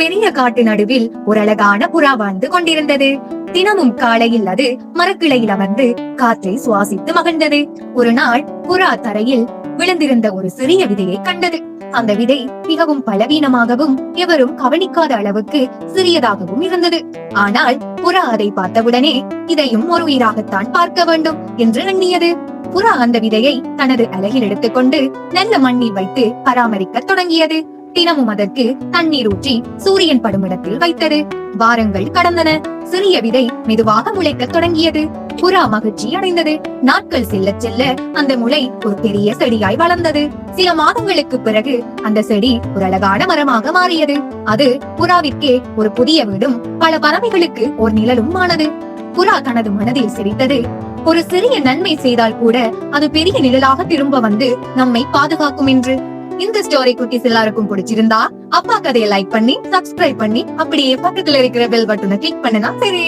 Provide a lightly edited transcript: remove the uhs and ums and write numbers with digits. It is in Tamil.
பெரிய காட்டு நடுவில் ஒரு அழகான புறா வாழ்ந்து கொண்டிருந்தது. தினமும் காலையில் அது மரக்கிளையில் அமர்ந்து காற்றை சுவாசித்து மகிழ்ந்தது. ஒரு நாள் புறா தரையில் விழுந்திருந்த ஒரு சிறிய விதையை கண்டது. அந்த விதை மிகவும் பலவீனமாகவும் எவரும் கவனிக்காத அளவுக்கு சிறியதாகவும் இருந்தது. ஆனால் புறா அதை பார்த்தவுடனே இதையும் ஒரு உயிராகத்தான் பார்க்க வேண்டும் என்று எண்ணியது. புறா அந்த விதையை தனது அலகில் எடுத்துக்கொண்டு நல்ல மண்ணில் வைத்து பராமரிக்க தொடங்கியது. தினமும் அதற்கு தண்ணீர் ஊற்றி சூரியன் படும் இடத்தில் வைத்தது. வாரங்கள் கடந்தன. சிறிய விதை மெதுவாக முளைக்க தொடங்கியது. புறா மகிழ்ச்சி அடைந்தது. நாட்கள் செல்ல செல்ல அந்த முளை ஒரு பெரிய செடியாய் வளர்ந்தது. சில மாதங்களுக்கு பிறகு அந்த செடி ஒரு அழகான மரமாக மாறியது. அது புறாவிற்கே ஒரு புதிய வீடும் பல பறவைகளுக்கு ஒரு நிழலும் ஆனது. புறா தனது மனதில் சிரித்தது. ஒரு சிறிய நன்மை செய்தால் கூட அது பெரிய நிழலாக திரும்ப வந்து நம்மை பாதுகாக்கும் என்று. இந்த ஸ்டோரி குட்டீஸ் எல்லாருக்கும் பிடிச்சிருந்தா அப்பா கதையை லைக் பண்ணி சப்ஸ்கிரைப் பண்ணி அப்படியே பக்கத்துல இருக்கிற பெல் பட்டனை கிளிக் பண்ணுனா சரி.